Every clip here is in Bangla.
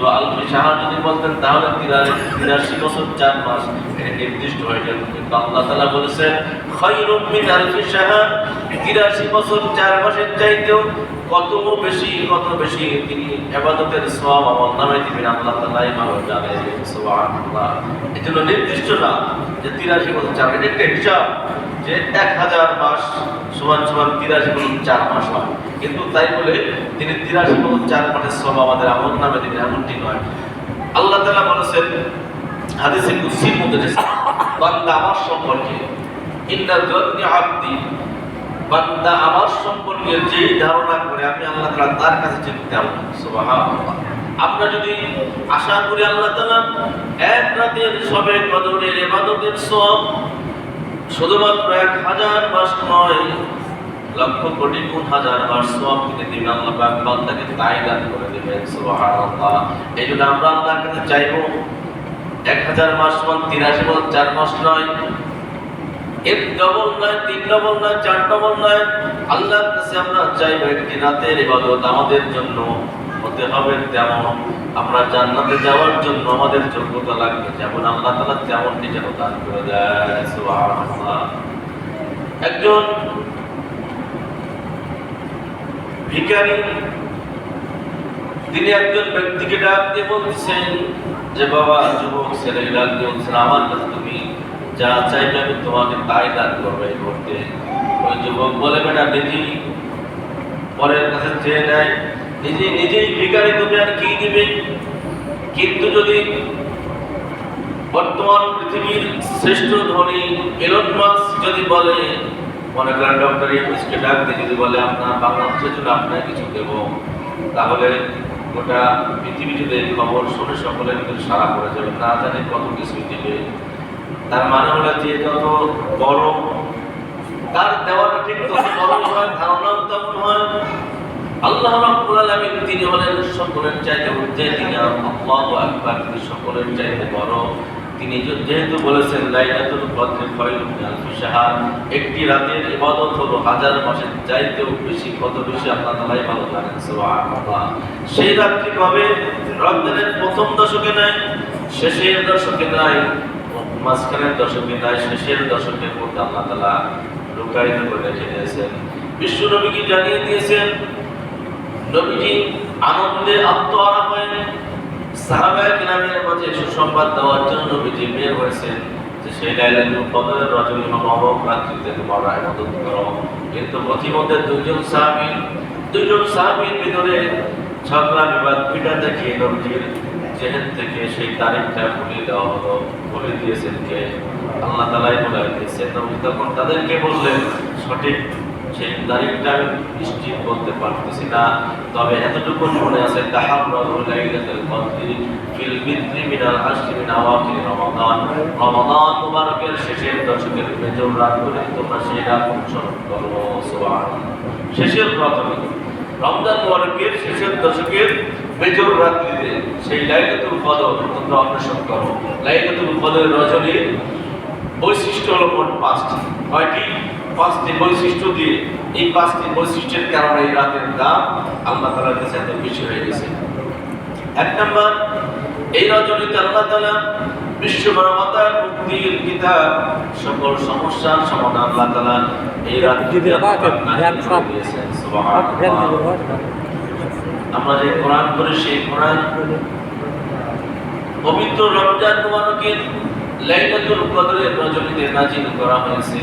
কিন্তু আলফি শাহর যদি বলতেন তাহলে 83 বছর 4 মাস এটা নির্দিষ্ট হয়ে যেত। কিন্তু আল্লাহ তাআলা বলেছেন খায়রুম মিন আলফি শাহর, 83 বছর 4 মাসের চাইতেও কত বেশি তিনি ইবাদতের সওয়াব আমল নামায় দিবেন আল্লাহ তাআলাই ভালো জানেন। সুবহানাল্লাহ। এজন্য নির্দিষ্ট না যে 83 বছর 4 মাস, এটা হিসাব যে 1000 মাস সমান 83 বছর 4 মাস হয়, কিন্তু তাই বলে তিনি 83 বছর 4 মাসের সওয়াব আমাদের আমল নামে দিবেন এমনটি নয়। আল্লাহ তাআলা বলেছেন হাদিসে কুদসির মধ্যে, বান্দা আমার সম্পর্কে ইন্না যান্নি আবদি, বান্দা আমার সম্পর্কে যেই ধারণা করে আমি আল্লাহ তাআলা তার কাছে চিনতে পারব। সুবহানাল্লাহ। আমরা যদি আশা করি আল্লাহ তাআলা এক রাতের শবে কদরের ইবাদতের সওয়াব শুধুমাত্র 1000 মাস নয়, লক্ষ কোটি গুণ হাজার মাস সওয়াব তিনি দিবেন, আল্লাহ পাক বান্দাকে তাই দান করে দিবেন। সুবহানাল্লাহ। এইজন্য আমরা আল্লাহর কাছে চাইবো 1000 মাস সমান 83 বছর 4 মাস নয়, 1 ডবল নয়, 3 ডবল নয়, 4 ডবল নয়। আল্লাহর কাছে আমরা চাইবো একটি রাতের ইবাদত আমাদের জন্য হতে হবে তেমন আমরা জান্নাতে যাওয়ার জন্য আমাদের যোগ্যতা লাগবে যেমন আল্লাহ তাআলা তেমনটি যেন দান করে দেয়। সুবহানাল্লাহ। একজন ভিখারি তিনি একজন ব্যক্তিকে ডাক দিয়ে বলছেন যে বাবা, যুবক ছেলে ডাক দিয়ে বলছেন আমার কাছে তুমি যা চাইবে আমি তোমাকে তাই দান করবো এই মুহূর্তে। ওই যুবক বলে বেটা নিজেই পরের কাছে চেয়ে নেয়, নিজেই ভিখারি, তুমি আর কি দিবে? কিন্তু যদি বর্তমান পৃথিবীর শ্রেষ্ঠ ধনী এলন মাস্ক যদি বলে, মনে করেন ডক্টর ইউনূসকে ডাক দিয়ে যদি বলে আপনার বাংলাদেশের জন্য আপনাকে কিছু দেব, তাহলে গোটা পৃথিবী যদি এই খবর শুনে সকলের কিন্তু সারা পড়ে যাবে, না জানি কত কিছু দিবে। তার মানে হলো যে যত বড় তার দেওয়াটা ঠিক তত বড় হয়, ধারণাও তেমন হয়। আল্লাহ রাব্বুল আলামিন তিনি হলেন সকলের চাইতে ঊর্ধ্বে, তিনি আল্লাহু আকবার, তিনি সকলের চাইতে বড়। তিনি যেহেতু বলেছেন লাইলাতুল কদর খায়রুম মিন আলফি শাহর, একটি রাতের ইবাদত হলো 1000 মাসের চাইতেও বেশি, কত বেশি আল্লাহ তাআলাই ভালো জানেন। সুবহানাল্লাহ। সেই রাত্রি কবে? রমজানের প্রথম দশকে নাই, শেষের দশকে নাই, মাঝখানের দশকে নাই, শেষের দশকের মধ্যে আল্লাহ তাআলা লুকায়িত করে রেখে দিয়েছেন। বিশ্ব নবীকে জানিয়ে দিয়েছেন। নবীজি আনন্দে আত্মহারা হয়ে সাহাবায়ে কিরামের মাঝে সুসংবাদ দেওয়ার জন্য নবীজি বের হয়েছেন যে সেই লাইলাতুল কদরের রজনী মোবারক রাত্রিতে তোমরা ইবাদত করো। কিন্তু পথিমধ্যে দুইজন সাহাবীর ভিতরে ঝগড়া বিবাদ পিটা দেখিয়ে নবীজির জেহেন থেকে সেই তারিখটা ভুলিয়ে দেওয়া হলো। বলে দিয়েছেন কে? আল্লাহ তাআলাই বলে দিয়েছেন। নবী তখন তাদেরকে বললেন সঠিক সেই তারিখটা আমি নিশ্চিত বলতে পারতেছি না, তবে এতটুকু মনে আছে তাহাররু লাইলাতুল কদরি ফিল বিদ্রি মিনাল আশরি মিন আওয়াখির রমাদান, রমাদান মুবারকের শেষের দশকের বেজোড় রাতগুলো তোমরা সেই রাত অনুসরণ করো। সুবহানাল্লাহ। শেষের রাতগুলো রমজান মুবারকের শেষের দশকের বেজোড় রাত্রিতে সেই লাইলাতুল কদর তোমরা অনুসরণ করো। লাইলাতুল কদর রজনীর বৈশিষ্ট্য হলো মোট 5টি। কয়টি? 5টি বৈশিষ্ট্য দিয়ে এই 5টি বৈশিষ্ট্যের কারণে এই রাতের দাম আল্লাহ তাআলার কাছে এত বেশি হয়ে গেছে। 1 নম্বর, এই রজনীতে আল্লাহ তাআলা বিশ্ব মানবতার মুক্তির কিতাব, সকল সমস্যার সমাধান আল্লাহ তাআলা এই রাতে দিয়েছেন। সুবহানাল্লাহ। আমরা যে কোরআন পড়ি সেই কোরআন পবিত্র রমজান মুবারকের লাইলাতুল কদরের রজনীতে নাযিল করা হয়েছে।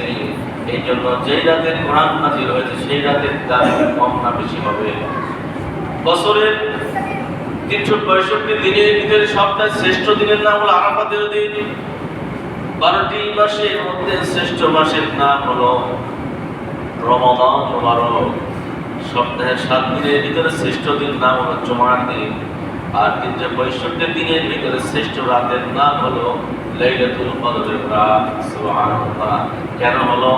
এই জন্য যেই রাতে কোরআন নাযিল হয়েছে সেই রাতের দাম কম না বেশি হবে। বছরের 365 দিনের ভিতরে সবচেয়ে শ্রেষ্ঠ দিনের নাম হলো আরাফাতের দিন। 12টি মাসের মধ্যে শ্রেষ্ঠ মাসের নাম হলো রমাদান মুবারক। সপ্তাহের 7 দিনের ভিতরে শ্রেষ্ঠ দিন নাম হলো জুমার দিন। আর 365 দিনের ভিতরে শ্রেষ্ঠ রাতের নাম হলো লাইলাতুল কদরের রাত। সুবহানাল্লাহ। কেন হলো?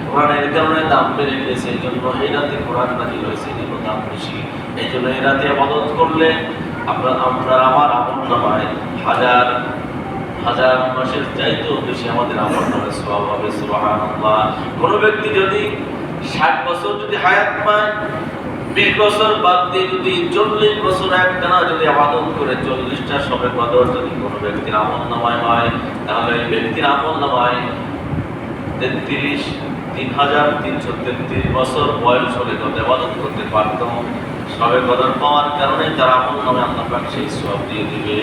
কোরআনের কারণে দাম বেড়ে গেছে, এই জন্য এই রাতে কোরআন নাযিল হয়েছে, এই জন্য দাম বেশি। এই জন্য এই রাতে ইবাদত করলে আমরা আমার আমল নামায় হাজার মাসের চাইতেও বেশি আমাদের আমল নামায় সওয়াব হবে। সুবহানাল্লাহ। কোনো ব্যক্তি যদি 60 বছর যদি হায়াত পায় 20 বছর বাদ দিয়ে যদি 40 বছর একটানা যদি আবাদত করে 40টা সবে কদর যদি কোনো ব্যক্তির আমল নামায় হয়, তাহলে এই ব্যক্তির আমল নামায় 3,333 বছর বয়স হলে কত আবাদত করতে পারত। সবে কদর পাওয়ার কারণে তার আমল নামে আল্লাহ পাক সেই সওয়াব দিয়ে দিবে।